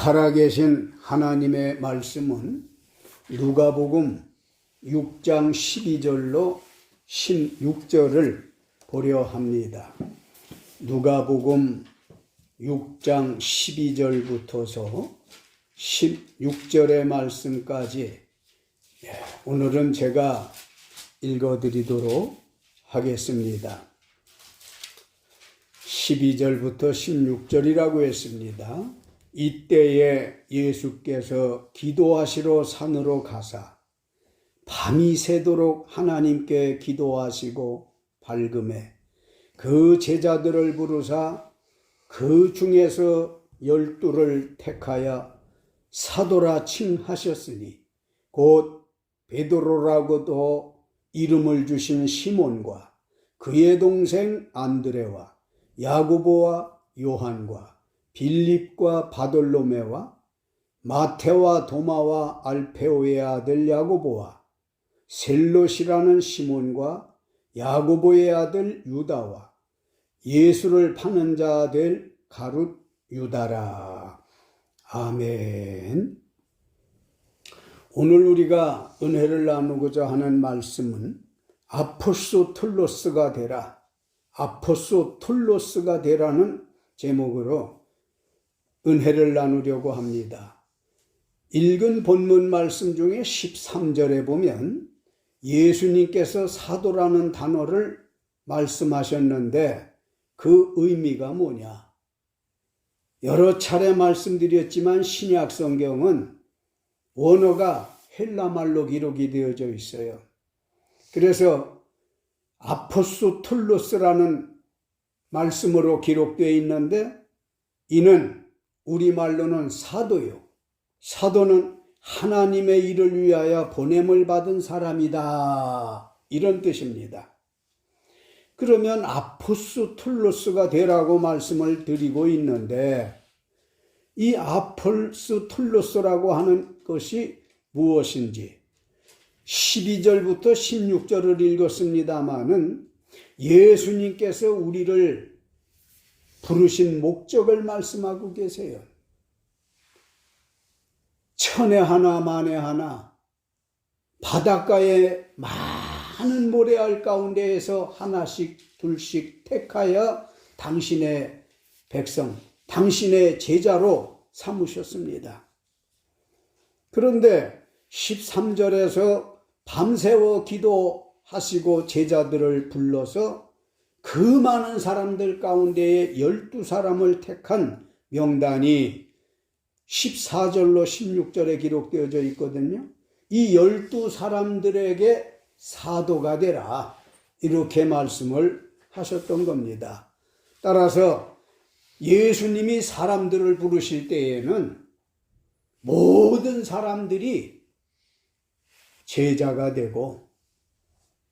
살아계신 하나님의 말씀은 누가복음 6장 12절로 16절을 보려 합니다. 누가복음 6장 12절부터서 16절의 말씀까지 오늘은 제가 읽어드리도록 하겠습니다. 12절부터 16절이라고 했습니다. 이때에 예수께서 기도하시러 산으로 가사 밤이 새도록 하나님께 기도하시고 밝음에 그 제자들을 부르사 그 중에서 12를 택하여 사도라 칭하셨으니 곧 베드로라고도 이름을 주신 시몬과 그의 동생 안드레와 야고보와 요한과 빌립과 바돌로메와 마테와 도마와 알페오의 아들 야고보와 셀롯이라는 시몬과 야고보의 아들 유다와 예수를 파는 자 될 가룟 유다라. 아멘. 오늘 우리가 은혜를 나누고자 하는 말씀은 아포스톨로스가 되라, 아포스톨로스가 되라는 제목으로 은혜를 나누려고 합니다. 읽은 본문 말씀 중에 13절에 보면 예수님께서 사도라는 단어를 말씀하셨는데 그 의미가 뭐냐? 여러 차례 말씀드렸지만 신약 성경은 원어가 헬라말로 기록이 되어져 있어요. 그래서 아포스톨로스라는 말씀으로 기록되어 있는데 이는 우리말로는 사도요. 사도는 하나님의 일을 위하여 보냄을 받은 사람이다. 이런 뜻입니다. 그러면 아포스톨로스가 되라고 말씀을 드리고 있는데 이 아포스톨로스라고 하는 것이 무엇인지 12절부터 16절을 읽었습니다마는 예수님께서 우리를 부르신 목적을 말씀하고 계세요. 천에 하나 만에 하나 바닷가에 많은 모래알 가운데에서 하나씩 둘씩 택하여 당신의 백성, 당신의 제자로 삼으셨습니다. 그런데 13절에서 밤새워 기도하시고 제자들을 불러서 그 많은 사람들 가운데에 12사람을 택한 명단이 14절로 16절에 기록되어져 있거든요. 이 12사람들에게 사도가 되라 이렇게 말씀을 하셨던 겁니다. 따라서 예수님이 사람들을 부르실 때에는 모든 사람들이 제자가 되고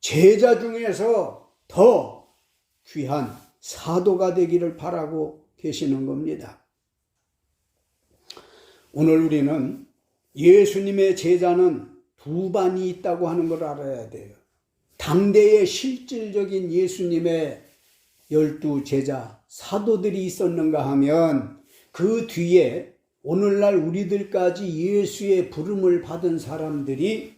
제자 중에서 더 귀한 사도가 되기를 바라고 계시는 겁니다. 오늘 우리는 예수님의 제자는 두 반이 있다고 하는 걸 알아야 돼요. 당대의 실질적인 예수님의 12 제자, 사도들이 있었는가 하면 그 뒤에 오늘날 우리들까지 예수의 부름을 받은 사람들이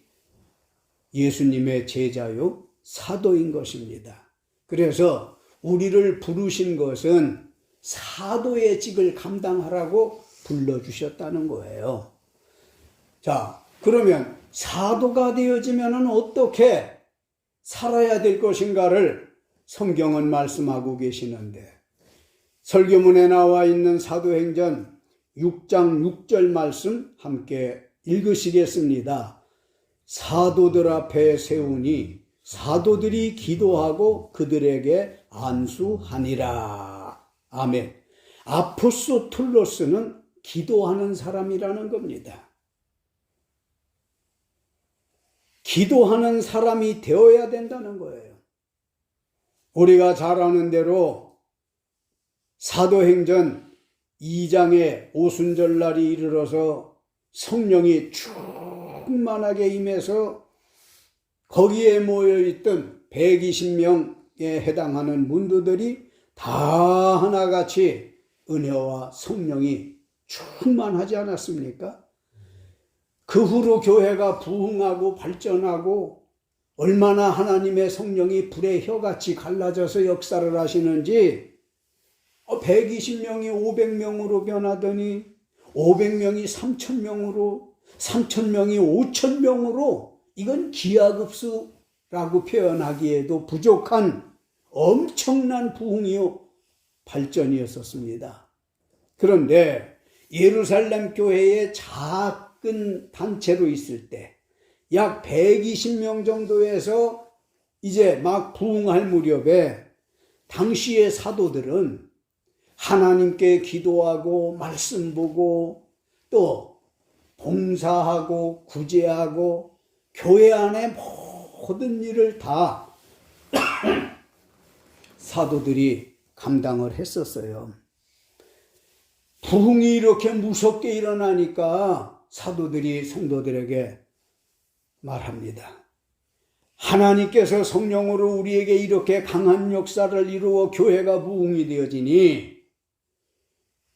예수님의 제자요, 사도인 것입니다. 그래서 우리를 부르신 것은 사도의 직을 감당하라고 불러주셨다는 거예요. 자, 그러면 사도가 되어지면 어떻게 살아야 될 것인가를 성경은 말씀하고 계시는데 설교문에 나와 있는 사도행전 6장 6절 말씀 함께 읽으시겠습니다. 사도들 앞에 세우니 사도들이 기도하고 그들에게 안수하니라. 아멘. 아포스톨로스는 기도하는 사람이라는 겁니다. 기도하는 사람이 되어야 된다는 거예요. 우리가 잘 아는 대로 사도행전 2장의 오순절날이 이르러서 성령이 충만하게 임해서 거기에 모여있던 120명에 해당하는 문도들이 다 하나같이 은혜와 성령이 충만하지 않았습니까? 그 후로 교회가 부흥하고 발전하고 얼마나 하나님의 성령이 불의 혀같이 갈라져서 역사를 하시는지 120명이 500명으로 변하더니 500명이 3,000명으로 3,000명이 5,000명으로 이건 기하급수라고 표현하기에도 부족한 엄청난 부흥이요 발전이었었습니다. 그런데 예루살렘 교회의 작은 단체로 있을 때 약 120명 정도에서 이제 막 부흥할 무렵에 당시의 사도들은 하나님께 기도하고 말씀 보고 또 봉사하고 구제하고 교회 안에 모든 일을 다 사도들이 감당을 했었어요. 부흥이 이렇게 무섭게 일어나니까 사도들이 성도들에게 말합니다. 하나님께서 성령으로 우리에게 이렇게 강한 역사를 이루어 교회가 부흥이 되어지니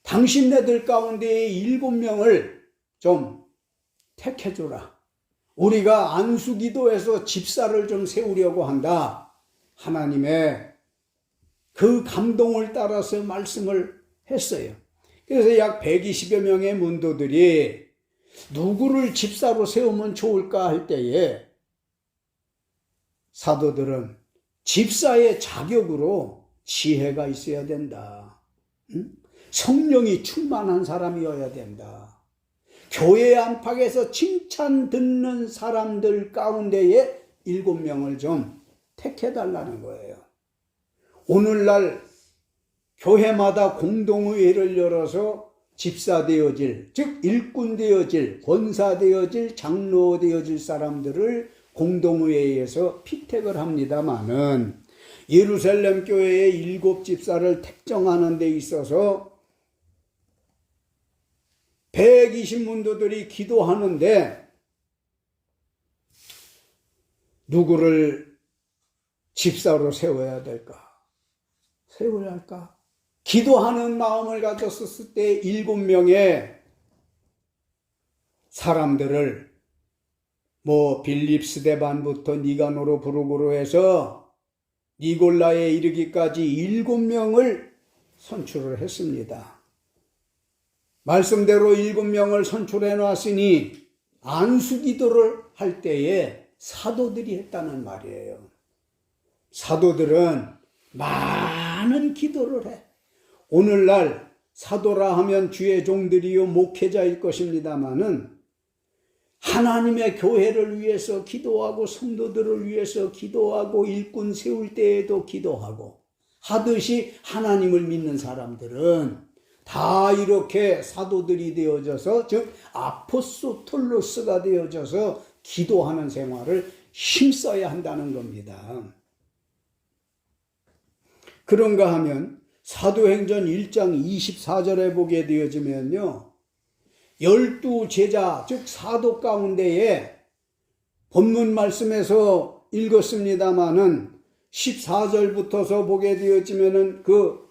당신네들 가운데의 7명을 좀 택해줘라. 우리가 안수기도해서 집사를 좀 세우려고 한다. 하나님의 그 감동을 따라서 말씀을 했어요. 그래서 약 120여 명의 문도들이 누구를 집사로 세우면 좋을까 할 때에 사도들은 집사의 자격으로 지혜가 있어야 된다. 성령이 충만한 사람이어야 된다. 교회 안팎에서 칭찬 듣는 사람들 가운데에 7명을 좀 택해달라는 거예요. 오늘날 교회마다 공동의회를 열어서 집사 되어질, 즉 일꾼 되어질, 권사 되어질, 장로 되어질 사람들을 공동의회에서 피택을 합니다마는 예루살렘 교회의 7집사를 택정하는 데 있어서 120문도들이 기도하는데 누구를 집사로 세워야 될까? 세워야 할까? 기도하는 마음을 가졌었을 때 7명의 사람들을 빌립 스데반부터 니가노로 부르고로 해서 니골라에 이르기까지 7명을 선출을 했습니다. 말씀대로 7명을 선출해 놨으니 안수기도를 할 때에 사도들이 했다는 말이에요. 사도들은 많은 기도를 해. 오늘날 사도라 하면 주의 종들이요 목회자일 것입니다마는 하나님의 교회를 위해서 기도하고 성도들을 위해서 기도하고 일꾼 세울 때에도 기도하고 하듯이 하나님을 믿는 사람들은 다 이렇게 사도들이 되어져서 즉 아포스톨로스가 되어져서 기도하는 생활을 힘써야 한다는 겁니다. 그런가 하면 사도행전 1장 24절에 보게 되어지면요 12제자 즉 사도 가운데에 본문 말씀에서 읽었습니다마는 14절부터서 보게 되어지면은 그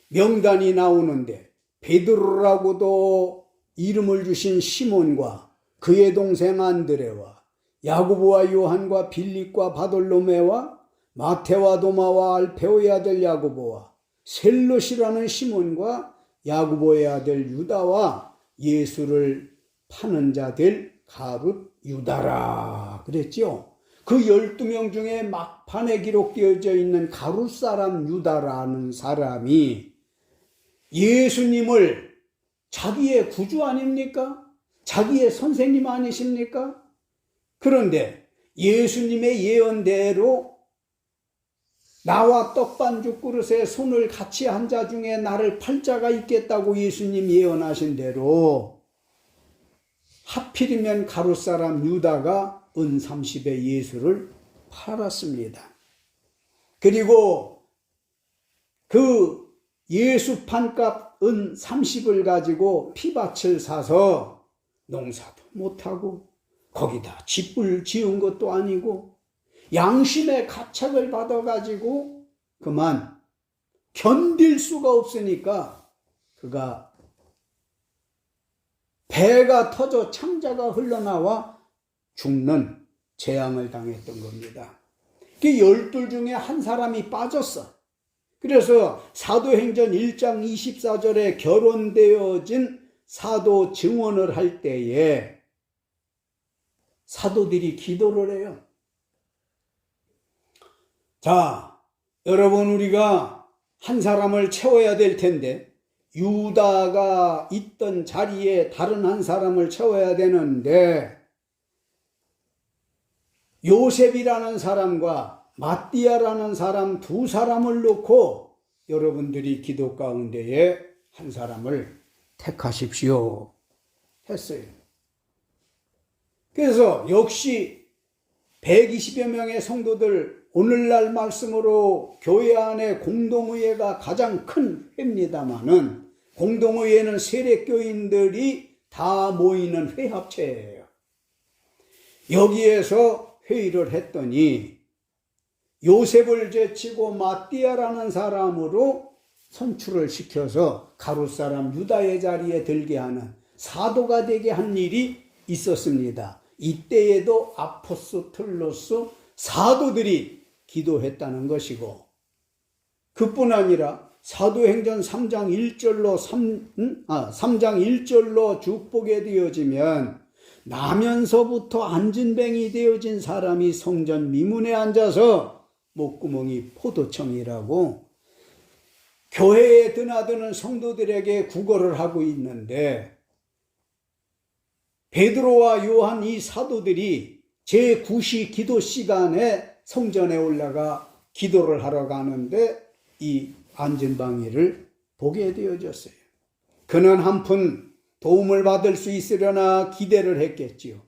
명단이 나오는데 베드로라고도 이름을 주신 시몬과 그의 동생 안드레와 야고보와 요한과 빌립과 바돌로메와 마테와 도마와 알페오의 아들 야고보와 셀롯이라는 시몬과 야고보의 아들 유다와 예수를 파는 자들 가룟 유다라 그랬죠. 그 12명 중에 막판에 기록되어져 있는 가룟 사람 유다라는 사람이 예수님을 자기의 구주 아닙니까? 자기의 선생님 아니십니까? 그런데 예수님의 예언대로 나와 떡반죽 그릇에 손을 같이 한 자 중에 나를 팔 자가 있겠다고 예수님 예언하신 대로 하필이면 가룟 사람 유다가 은 30에 예수를 팔았습니다. 그리고 그 예수 판값 은 30을 가지고 피밭을 사서 농사도 못하고 거기다 집을 지은 것도 아니고 양심의 가책을 받아가지고 그만 견딜 수가 없으니까 그가 배가 터져 창자가 흘러나와 죽는 재앙을 당했던 겁니다. 그 12 중에 한 사람이 빠졌어. 그래서 사도행전 1장 24절에 결혼되어진 사도 증언을 할 때에 사도들이 기도를 해요. 자, 여러분, 우리가 한 사람을 채워야 될 텐데 유다가 있던 자리에 다른 한 사람을 채워야 되는데 요셉이라는 사람과 마띠아라는 사람 두 사람을 놓고 여러분들이 기도 가운데에 한 사람을 택하십시오 했어요. 그래서 역시 120여 명의 성도들, 오늘날 말씀으로 교회 안에 공동의회가 가장 큰 회입니다마는 공동의회는 세력교인들이 다 모이는 회합체예요. 여기에서 회의를 했더니 요셉을 제치고 마띠아라는 사람으로 선출을 시켜서 가룟 사람 유다의 자리에 들게 하는 사도가 되게 한 일이 있었습니다. 이때에도 아포스톨로스 사도들이 기도했다는 것이고, 그뿐 아니라 사도행전 3장 1절로 쭉 보게 되어지면 나면서부터 안진뱅이 되어진 사람이 성전 미문에 앉아서 목구멍이 포도청이라고 교회에 드나드는 성도들에게 구걸을 하고 있는데, 베드로와 요한 이 사도들이 제9시 기도 시간에 성전에 올라가 기도를 하러 가는데 이 안진뱅이를 보게 되어졌어요. 그는 한푼 도움을 받을 수 있으려나 기대를 했겠지요.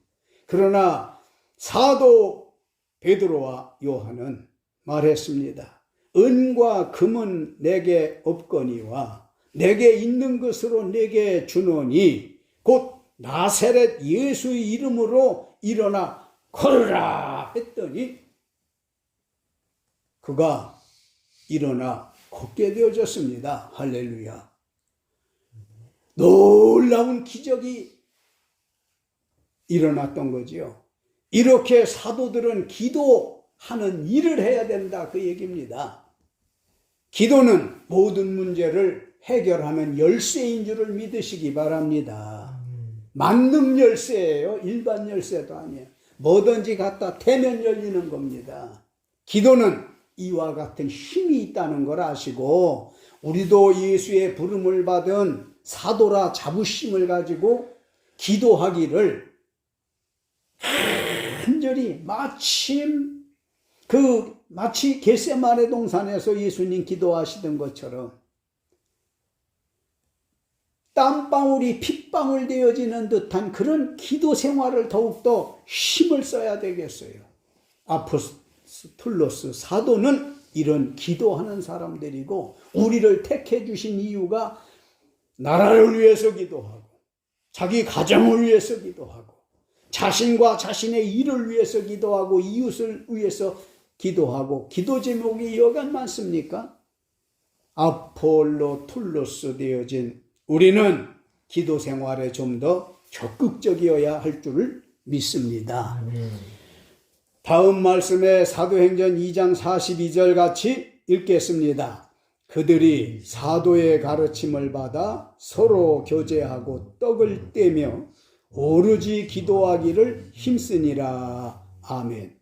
그러나 사도 베드로와 요한은 말했습니다. 은과 금은 내게 없거니와 내게 있는 것으로 내게 주노니 곧 나사렛 예수의 이름으로 일어나 걸으라 했더니 그가 일어나 걷게 되어졌습니다. 할렐루야. 놀라운 기적이 일어났던 거지요. 이렇게 사도들은 기도하는 일을 해야 된다, 그 얘기입니다. 기도는 모든 문제를 해결하는 열쇠인 줄을 믿으시기 바랍니다. 만능 열쇠예요. 일반 열쇠도 아니에요. 뭐든지 갖다 대면 열리는 겁니다. 기도는 이와 같은 힘이 있다는 걸 아시고, 우리도 예수의 부름을 받은 사도라 자부심을 가지고 기도하기를 간절히 마치 겟세마네 동산에서 예수님 기도하시던 것처럼 땀방울이 핏방울 되어지는 듯한 그런 기도 생활을 더욱더 힘을 써야 되겠어요. 아포스톨로스 사도는 이런 기도하는 사람들이고, 우리를 택해 주신 이유가 나라를 위해서 기도하고, 자기 가정을 위해서 기도하고, 자신과 자신의 일을 위해서 기도하고, 이웃을 위해서 기도하고, 기도 제목이 여간 많습니까? 아폴로톨로스 되어진 우리는 기도 생활에 좀 더 적극적이어야 할 줄을 믿습니다. 다음 말씀에 사도행전 2장 42절 같이 읽겠습니다. 그들이 사도의 가르침을 받아 서로 교제하고 떡을 떼며 오로지 기도하기를 힘쓰니라. 아멘.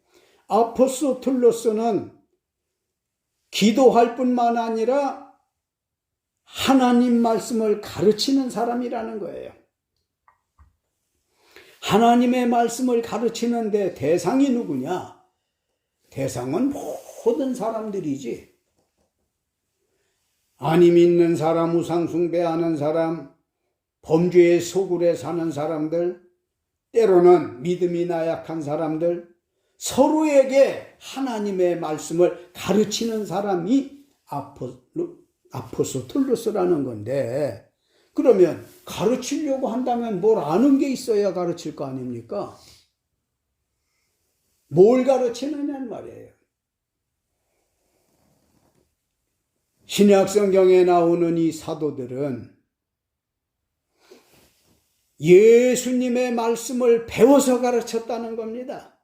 아포스톨로스는 기도할 뿐만 아니라 하나님 말씀을 가르치는 사람이라는 거예요. 하나님의 말씀을 가르치는데 대상이 누구냐? 대상은 모든 사람들이지. 안 믿는 사람, 우상 숭배하는 사람, 범죄의 소굴에 사는 사람들, 때로는 믿음이 나약한 사람들, 서로에게 하나님의 말씀을 가르치는 사람이 아포스톨로스라는 건데, 그러면 가르치려고 한다면 뭘 아는 게 있어야 가르칠 거 아닙니까? 뭘 가르치느냐는 말이에요. 신약 성경에 나오는 이 사도들은 예수님의 말씀을 배워서 가르쳤다는 겁니다.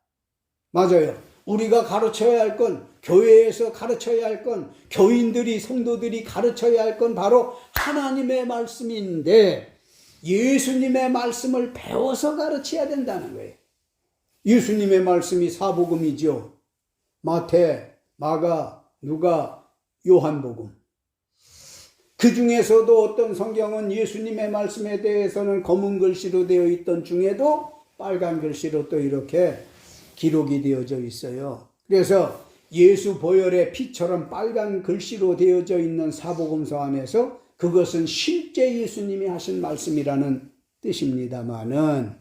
맞아요. 우리가 가르쳐야 할 건, 교회에서 가르쳐야 할 건, 교인들이, 성도들이 가르쳐야 할 건 바로 하나님의 말씀인데 예수님의 말씀을 배워서 가르쳐야 된다는 거예요. 예수님의 말씀이 사복음이죠. 마태, 마가, 누가, 요한복음. 그 중에서도 어떤 성경은 예수님의 말씀에 대해서는 검은 글씨로 되어 있던 중에도 빨간 글씨로 또 이렇게 기록이 되어져 있어요. 그래서 예수 보혈의 피처럼 빨간 글씨로 되어져 있는 사복음서 안에서 그것은 실제 예수님이 하신 말씀이라는 뜻입니다마는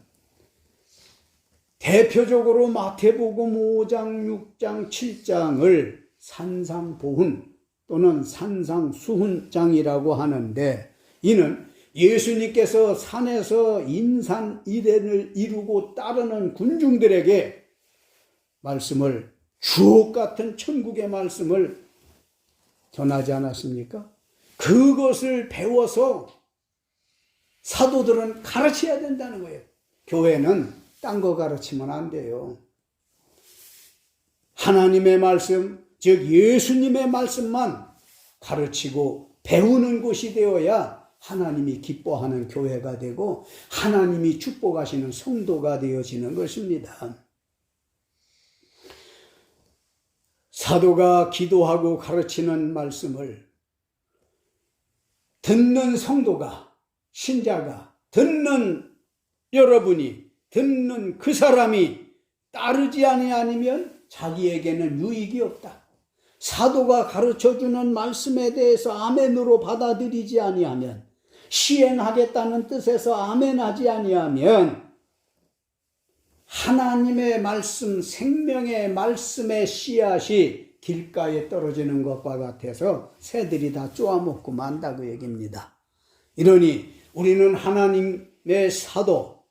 대표적으로 마태복음 5장, 6장, 7장을 산상보훈 또는 산상수훈장이라고 하는데 이는 예수님께서 산에서 인산 일행을 이루고 따르는 군중들에게 말씀을 주옥 같은 천국의 말씀을 전하지 않았습니까? 그것을 배워서 사도들은 가르쳐야 된다는 거예요. 교회는 딴 거 가르치면 안 돼요. 하나님의 말씀, 즉 예수님의 말씀만 가르치고 배우는 곳이 되어야 하나님이 기뻐하는 교회가 되고 하나님이 축복하시는 성도가 되어지는 것입니다. 사도가 기도하고 가르치는 말씀을 듣는 성도가, 신자가, 듣는 여러분이, 듣는 그 사람이 따르지 아니하면 자기에게는 유익이 없다. 사도가 가르쳐주는 말씀에 대해서 아멘으로 받아들이지 아니하면, 시행하겠다는 뜻에서 아멘하지 아니하면 하나님의 말씀, 생명의 말씀의 씨앗이 길가에 떨어지는 것과 같아서 새들이 다 쪼아먹고 만다고 얘기입니다. 이러니 우리는 하나님의 사도,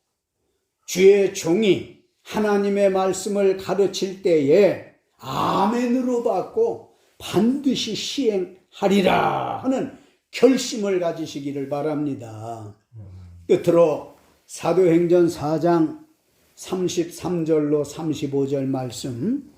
주의 종이 하나님의 말씀을 가르칠 때에 아멘으로 받고 반드시 시행하리라 하는 결심을 가지시기를 바랍니다. 끝으로 사도행전 4장 33절로 35절 말씀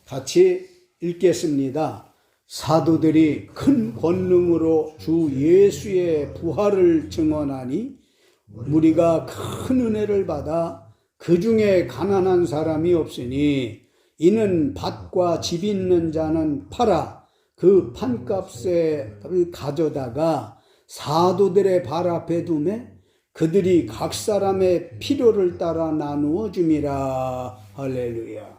같이 읽겠습니다. 사도들이 큰 권능으로 주 예수의 부활을 증언하니 무리가 큰 은혜를 받아 그 중에 가난한 사람이 없으니 이는 밭과 집 있는 자는 팔아 그 판값을 가져다가 사도들의 발 앞에 두매 그들이 각 사람의 필요를 따라 나누어 줌이라. 할렐루야.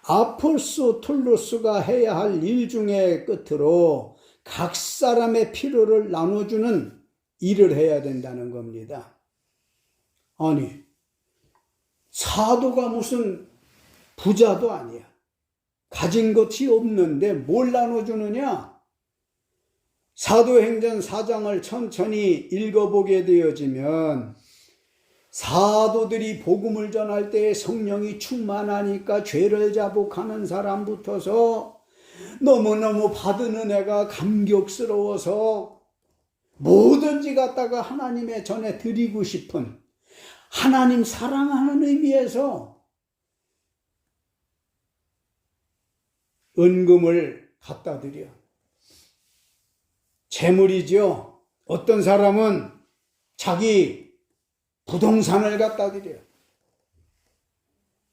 아폴소 툴로스가 해야 할 일 중에 끝으로 각 사람의 필요를 나눠주는 일을 해야 된다는 겁니다. 아니, 사도가 무슨 부자도 아니야. 가진 것이 없는데 뭘 나눠주느냐? 사도행전 4장을 천천히 읽어보게 되어지면 사도들이 복음을 전할 때 성령이 충만하니까 죄를 자복하는 사람부터서 너무너무 받은 은혜가 감격스러워서 뭐든지 갖다가 하나님의 전에 드리고 싶은 하나님 사랑하는 의미에서 은금을 갖다 드려. 재물이죠. 어떤 사람은 자기 부동산을 갖다 드려요.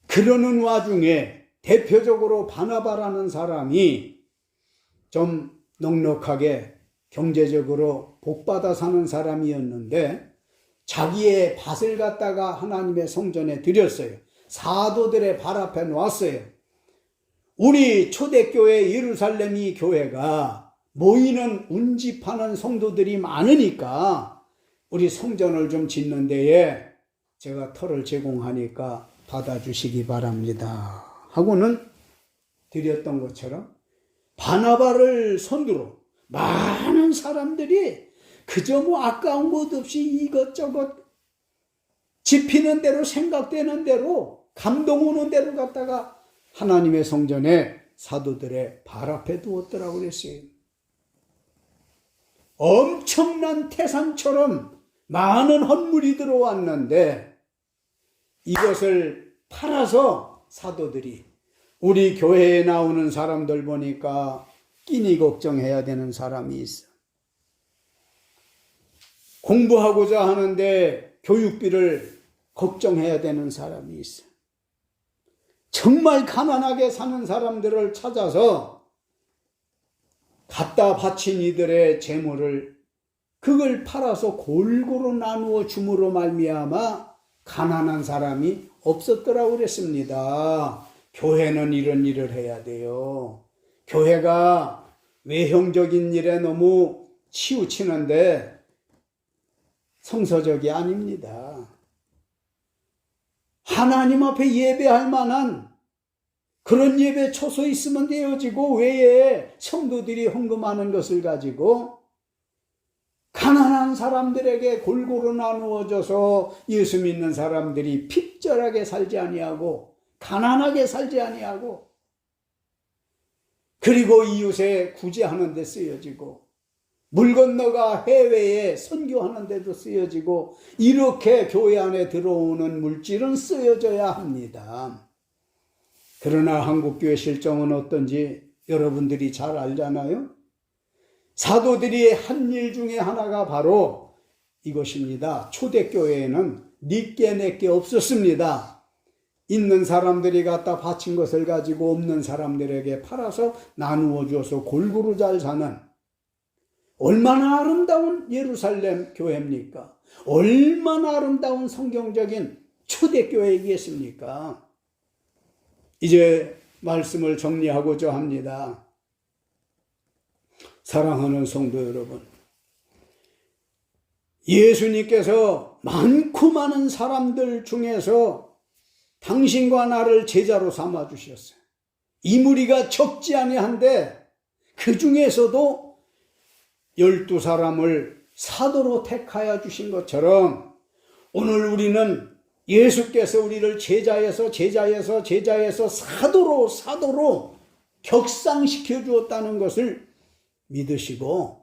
그러는 와중에 대표적으로 바나바라는 사람이 좀 넉넉하게 경제적으로 복받아 사는 사람이었는데 자기의 밭을 갖다가 하나님의 성전에 드렸어요. 사도들의 발 앞에 놓았어요. 우리 초대교회 예루살렘이 교회가 모이는 운집하는 성도들이 많으니까 우리 성전을 좀 짓는 데에 제가 터를 제공하니까 받아주시기 바랍니다 하고는 드렸던 것처럼 바나바를 선두로 많은 사람들이 그저 뭐 아까운 것 없이 이것저것 집히는 대로 생각되는 대로 감동 오는 대로 갖다가 하나님의 성전에 사도들의 발 앞에 두었더라고 그랬어요. 엄청난 태산처럼 많은 헌물이 들어왔는데 이것을 팔아서 사도들이, 우리 교회에 나오는 사람들 보니까 끼니 걱정해야 되는 사람이 있어. 공부하고자 하는데 교육비를 걱정해야 되는 사람이 있어. 정말 가난하게 사는 사람들을 찾아서 갖다 바친 이들의 재물을, 그걸 팔아서 골고루 나누어 줌으로 말미암아 가난한 사람이 없었더라고 그랬습니다. 교회는 이런 일을 해야 돼요. 교회가 외형적인 일에 너무 치우치는데 성서적이 아닙니다. 하나님 앞에 예배할 만한 그런 예배 초소 있으면 되어지고, 외에 성도들이 헌금하는 것을 가지고 가난한 사람들에게 골고루 나누어져서 예수 믿는 사람들이 핍절하게 살지 아니하고 가난하게 살지 아니하고, 그리고 이웃에 구제하는 데 쓰여지고, 물 건너가 해외에 선교하는 데도 쓰여지고, 이렇게 교회 안에 들어오는 물질은 쓰여져야 합니다. 그러나 한국교회 실정은 어떤지 여러분들이 잘 알잖아요. 사도들이 한 일 중에 하나가 바로 이것입니다. 초대교회에는 니께 내께 없었습니다. 있는 사람들이 갖다 바친 것을 가지고 없는 사람들에게 팔아서 나누어 줘서 골고루 잘 사는, 얼마나 아름다운 예루살렘 교회입니까? 얼마나 아름다운 성경적인 초대교회이겠습니까? 이제 말씀을 정리하고자 합니다. 사랑하는 성도 여러분, 예수님께서 많고 많은 사람들 중에서 당신과 나를 제자로 삼아 주셨어요. 이 무리가 적지 아니한데 그 중에서도 12사람을 사도로 택하여 주신 것처럼, 오늘 우리는 예수께서 우리를 제자에서 사도로 격상시켜 주었다는 것을 믿으시고,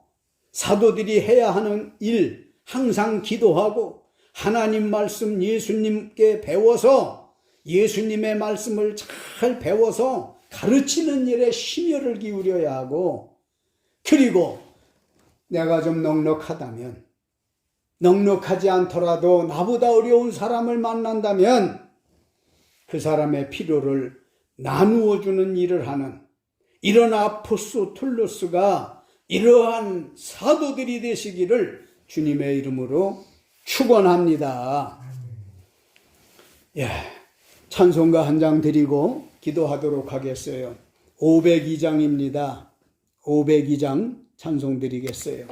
사도들이 해야 하는 일, 항상 기도하고 하나님 말씀 예수님께 배워서, 예수님의 말씀을 잘 배워서 가르치는 일에 심혈을 기울여야 하고, 그리고 내가 좀 넉넉하다면, 넉넉하지 않더라도 나보다 어려운 사람을 만난다면 그 사람의 필요를 나누어 주는 일을 하는, 이런 아포스톨로스가 이러한 사도들이 되시기를 주님의 이름으로 축원합니다. 예, 찬송가 한 장 드리고 기도하도록 하겠어요. 502장입니다. 502장 찬송 드리겠어요.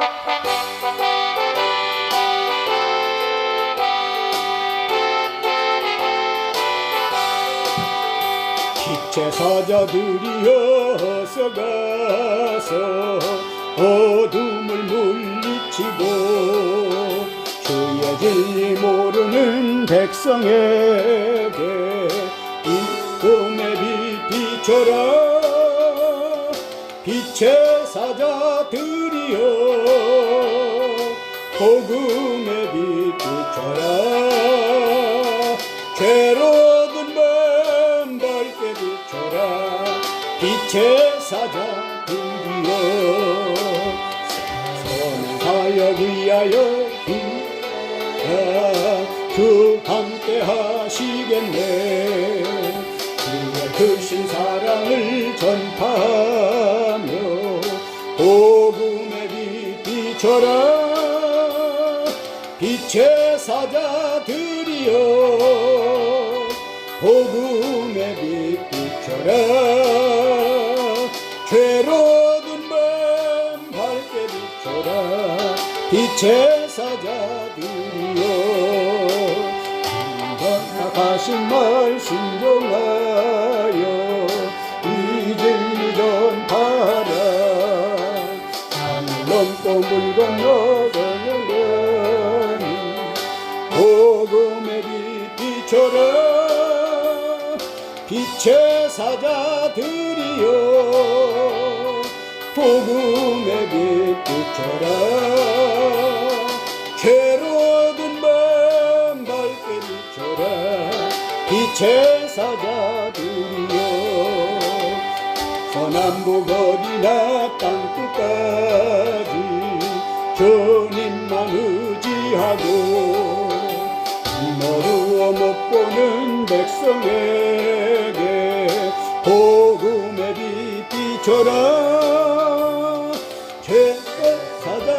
기체사자들이어서 가서 어둠을 물리치고, 주의 진리 모르는 백성에게 이 꿈의 빛 비춰라. 빛의 사자들이여 복음의 빛 비춰라. 괴로운 밤 밝게 비춰라. 빛의 사자들이여 선하여 위하여 주 함께 하시겠네. 그의 크신 사랑을 전파하며 복음의 빛 비춰라. 빛의 사자들이여 복음의 빛 비춰라. 괴로운 밤 밝게 비춰라. 빛의 사자들이여 나가신 말 순종하여 이 진리 전파라. 하늘 넘고 물 건너가는 복음의 빛 비춰라. 빛의 사자들이여 복음의 빛 비춰라. 괴로운 빛의 사자들이여 서남북 어디나 땅끝까지 주님만 의지하고 머루어 못 보는 백성에게 복음의 빛 비춰라 제사자들이여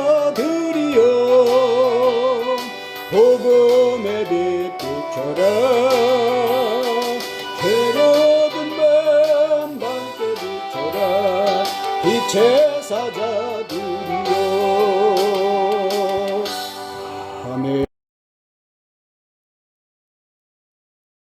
복음의 빛 비춰라 죄로든 밤 밝게 비춰라 빛의 사자